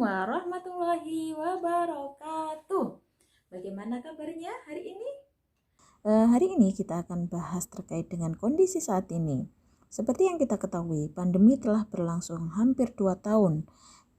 warahmatullahi wabarakatuh. Bagaimana kabarnya hari ini? Hari ini kita akan bahas terkait dengan kondisi saat ini. Seperti yang kita ketahui, pandemi telah berlangsung hampir 2 tahun.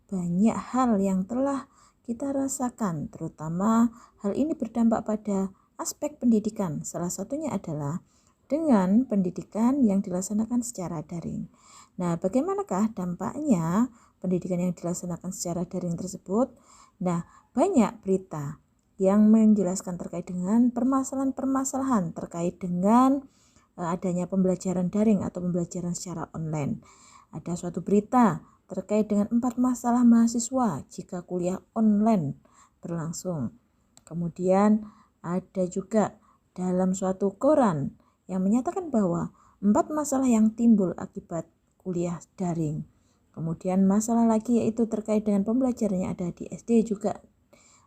Banyak hal yang telah kita rasakan, terutama hal ini berdampak pada aspek pendidikan. Salah satunya adalah dengan pendidikan yang dilaksanakan secara daring. Nah, bagaimanakah dampaknya pendidikan yang dilaksanakan secara daring tersebut? Nah, banyak berita yang menjelaskan terkait dengan permasalahan-permasalahan terkait dengan adanya pembelajaran daring atau pembelajaran secara online. Ada suatu berita terkait dengan 4 masalah mahasiswa jika kuliah online berlangsung. Kemudian ada juga dalam suatu koran yang menyatakan bahwa 4 masalah yang timbul akibat kuliah daring. Kemudian masalah lagi yaitu terkait dengan pembelajaran yang ada di SD juga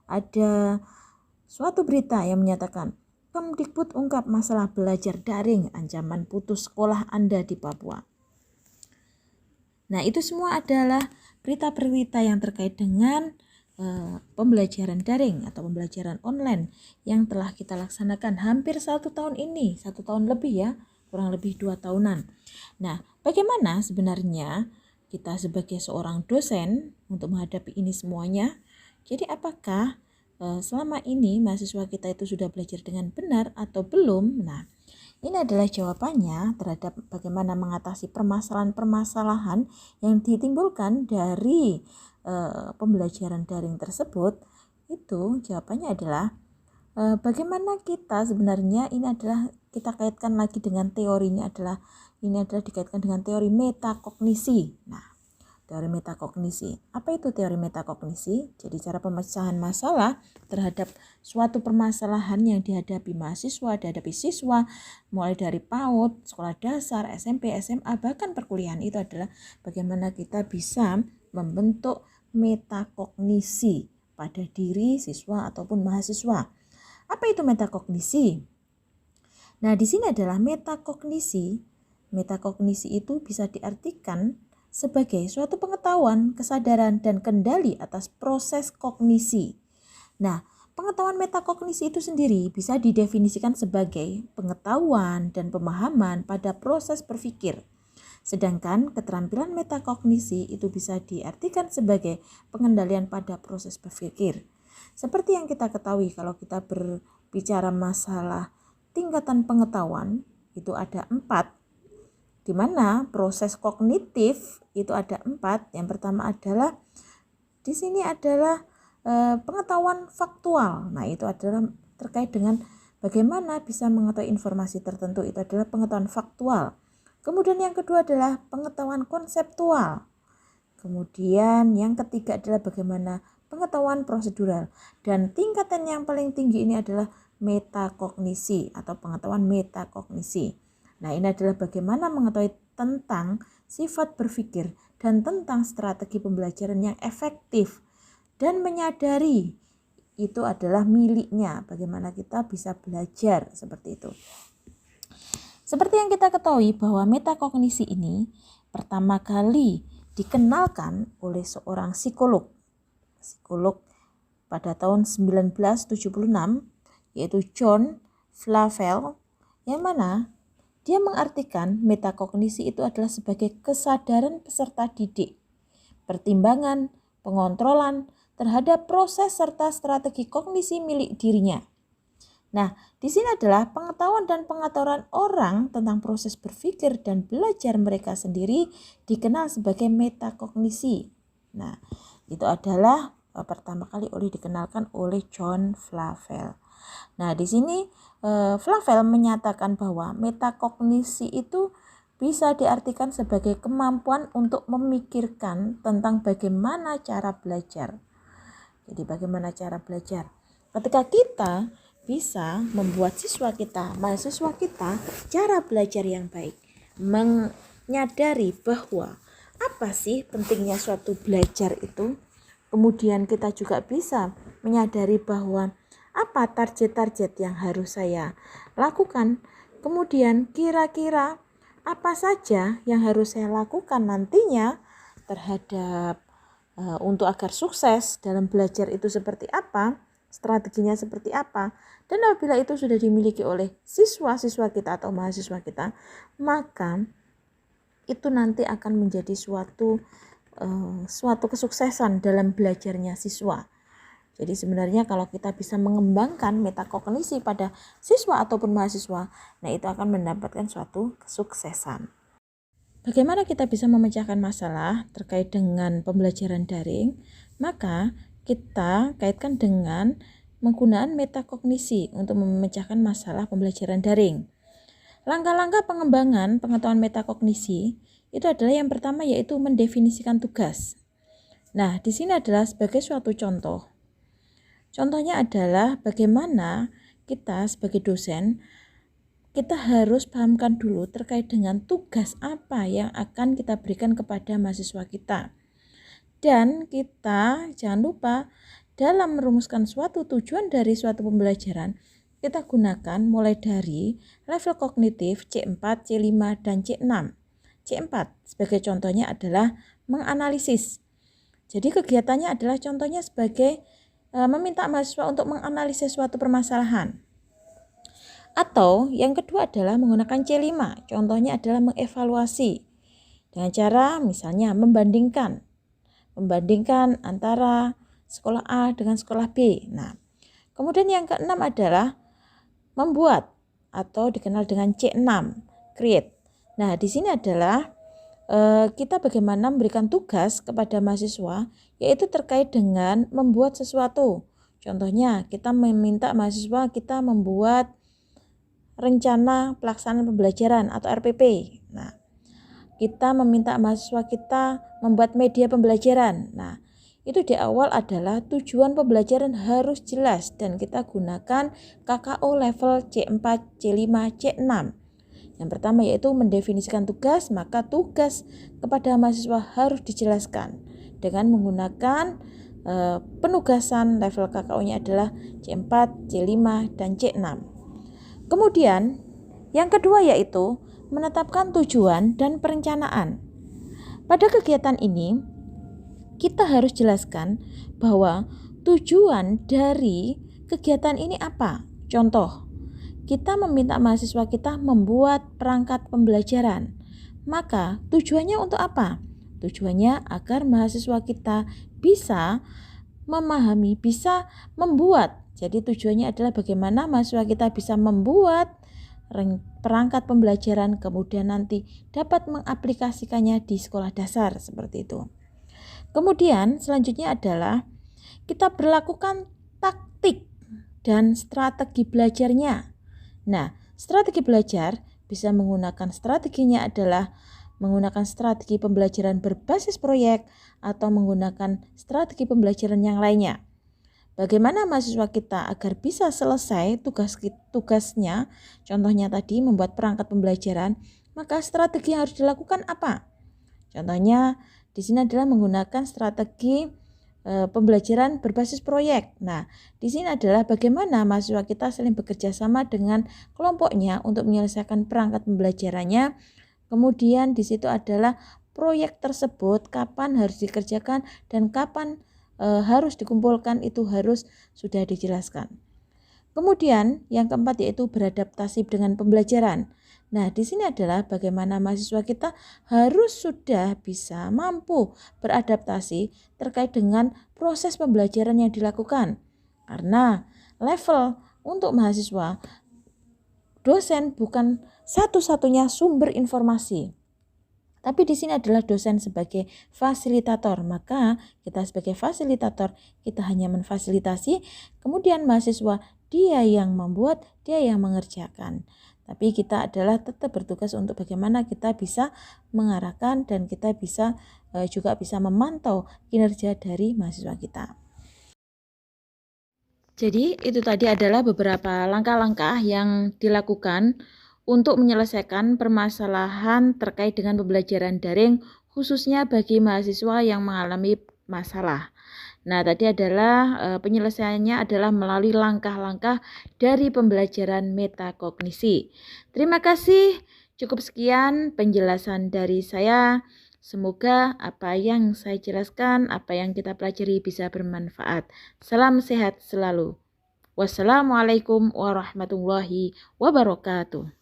ada suatu berita yang menyatakan Kemdikbud ungkap masalah belajar daring, ancaman putus sekolah Anda di Papua. Nah, itu semua adalah berita-berita yang terkait dengan pembelajaran daring atau pembelajaran online yang telah kita laksanakan hampir 1 tahun ini, 1 tahun lebih ya, kurang lebih 2 tahunan. Nah, bagaimana sebenarnya kita sebagai seorang dosen untuk menghadapi ini semuanya? Jadi apakah selama ini mahasiswa kita itu sudah belajar dengan benar atau belum? Nah, ini adalah jawabannya terhadap bagaimana mengatasi permasalahan-permasalahan yang ditimbulkan dari pembelajaran daring tersebut. Itu jawabannya adalah bagaimana kita sebenarnya ini adalah kita kaitkan lagi dengan teorinya adalah ini adalah dikaitkan dengan teori metakognisi. Nah, teori metakognisi. Apa itu teori metakognisi? Jadi cara pemecahan masalah terhadap suatu permasalahan yang dihadapi mahasiswa, dihadapi siswa, mulai dari PAUD, sekolah dasar, SMP, SMA, bahkan perkuliahan itu adalah bagaimana kita bisa membentuk metakognisi pada diri siswa ataupun mahasiswa. Apa itu metakognisi? Nah, di sini adalah metakognisi. Metakognisi itu bisa diartikan sebagai suatu pengetahuan, kesadaran, dan kendali atas proses kognisi. Nah, pengetahuan metakognisi itu sendiri bisa didefinisikan sebagai pengetahuan dan pemahaman pada proses berpikir. Sedangkan keterampilan metakognisi itu bisa diartikan sebagai pengendalian pada proses berpikir. Seperti yang kita ketahui kalau kita berbicara masalah tingkatan pengetahuan itu ada 4, di mana proses kognitif itu ada 4. Yang pertama adalah di sini adalah pengetahuan faktual. Nah, itu adalah terkait dengan bagaimana bisa mengetahui informasi tertentu, itu adalah pengetahuan faktual. Kemudian yang kedua adalah pengetahuan konseptual. Kemudian yang ketiga adalah bagaimana pengetahuan prosedural. Dan tingkatan yang paling tinggi ini adalah metakognisi atau pengetahuan metakognisi. Nah, ini adalah bagaimana mengetahui tentang sifat berpikir dan tentang strategi pembelajaran yang efektif dan menyadari itu adalah miliknya, bagaimana kita bisa belajar seperti itu. Seperti yang kita ketahui bahwa metakognisi ini pertama kali dikenalkan oleh seorang psikolog pada tahun 1976 yaitu John Flavel, yang mana dia mengartikan metakognisi itu adalah sebagai kesadaran peserta didik, pertimbangan, pengontrolan terhadap proses serta strategi kognisi milik dirinya. Nah, di sini adalah pengetahuan dan pengaturan orang tentang proses berpikir dan belajar mereka sendiri dikenal sebagai metakognisi. Nah, itu adalah pertama kali dikenalkan oleh John Flavel. Nah, di sini Flavel menyatakan bahwa metakognisi itu bisa diartikan sebagai kemampuan untuk memikirkan tentang bagaimana cara belajar. Jadi bagaimana cara belajar? Ketika kita bisa membuat mahasiswa kita cara belajar yang baik, menyadari bahwa apa sih pentingnya suatu belajar itu, kemudian kita juga bisa menyadari bahwa apa target-target yang harus saya lakukan, kemudian kira-kira apa saja yang harus saya lakukan nantinya terhadap untuk agar sukses dalam belajar itu seperti apa, strateginya seperti apa. Dan apabila itu sudah dimiliki oleh siswa-siswa kita atau mahasiswa kita, maka itu nanti akan menjadi suatu kesuksesan dalam belajarnya siswa. Jadi sebenarnya kalau kita bisa mengembangkan metakognisi pada siswa ataupun mahasiswa, nah itu akan mendapatkan suatu kesuksesan. Bagaimana kita bisa memecahkan masalah terkait dengan pembelajaran daring? Maka kita kaitkan dengan penggunaan metakognisi untuk memecahkan masalah pembelajaran daring. Langkah-langkah pengembangan pengetahuan metakognisi itu adalah yang pertama yaitu mendefinisikan tugas. Nah, di sini adalah sebagai suatu contoh. Contohnya adalah bagaimana kita sebagai dosen, kita harus pahamkan dulu terkait dengan tugas apa yang akan kita berikan kepada mahasiswa kita. Dan kita jangan lupa dalam merumuskan suatu tujuan dari suatu pembelajaran, kita gunakan mulai dari level kognitif C4, C5, dan C6. C4 sebagai contohnya adalah menganalisis. Jadi kegiatannya adalah contohnya sebagai meminta mahasiswa untuk menganalisis suatu permasalahan. Atau yang kedua adalah menggunakan C5, contohnya adalah mengevaluasi dengan cara misalnya membandingkan antara sekolah A dengan sekolah B. Nah, kemudian yang keenam adalah membuat atau dikenal dengan C6, create. Nah, di sini adalah kita bagaimana memberikan tugas kepada mahasiswa yaitu terkait dengan membuat sesuatu. Contohnya kita meminta mahasiswa kita membuat rencana pelaksanaan pembelajaran atau RPP. Nah, kita meminta mahasiswa kita membuat media pembelajaran. Nah, itu di awal adalah tujuan pembelajaran harus jelas dan kita gunakan KKO level C4, C5, C6. Yang pertama yaitu mendefinisikan tugas, maka tugas kepada mahasiswa harus dijelaskan dengan menggunakan penugasan level KKO-nya adalah C4, C5, dan C6. Kemudian yang kedua yaitu menetapkan tujuan dan perencanaan. Pada kegiatan ini kita harus jelaskan bahwa tujuan dari kegiatan ini apa. Contoh, kita meminta mahasiswa kita membuat perangkat pembelajaran. Maka tujuannya untuk apa? Tujuannya agar mahasiswa kita bisa memahami, bisa membuat. Jadi tujuannya adalah bagaimana mahasiswa kita bisa membuat perangkat pembelajaran kemudian nanti dapat mengaplikasikannya di sekolah dasar seperti itu. Kemudian selanjutnya adalah kita berlakukan taktik dan strategi belajarnya. Nah, strategi belajar bisa menggunakan strateginya adalah menggunakan strategi pembelajaran berbasis proyek atau menggunakan strategi pembelajaran yang lainnya. Bagaimana mahasiswa kita agar bisa selesai tugasnya, contohnya tadi membuat perangkat pembelajaran, maka strategi yang harus dilakukan apa? Contohnya di sini adalah menggunakan strategi pembelajaran berbasis proyek. Nah, di sini adalah bagaimana mahasiswa kita saling bekerja sama dengan kelompoknya untuk menyelesaikan perangkat pembelajarannya. Kemudian di situ adalah proyek tersebut kapan harus dikerjakan dan kapan harus dikumpulkan itu harus sudah dijelaskan. Kemudian yang keempat yaitu beradaptasi dengan pembelajaran. Nah, di sini adalah bagaimana mahasiswa kita harus sudah bisa mampu beradaptasi terkait dengan proses pembelajaran yang dilakukan. Karena level untuk mahasiswa, dosen bukan satu-satunya sumber informasi. Tapi di sini adalah dosen sebagai fasilitator. Maka kita sebagai fasilitator, kita hanya memfasilitasi, kemudian mahasiswa dia yang membuat, dia yang mengerjakan. Tapi kita adalah tetap bertugas untuk bagaimana kita bisa mengarahkan dan kita bisa juga bisa memantau kinerja dari mahasiswa kita. Jadi itu tadi adalah beberapa langkah-langkah yang dilakukan untuk menyelesaikan permasalahan terkait dengan pembelajaran daring khususnya bagi mahasiswa yang mengalami masalah. Nah, tadi adalah penyelesaiannya adalah melalui langkah-langkah dari pembelajaran metakognisi. Terima kasih, cukup sekian penjelasan dari saya. Semoga apa yang saya jelaskan, apa yang kita pelajari bisa bermanfaat. Salam sehat selalu. Wassalamualaikum warahmatullahi wabarakatuh.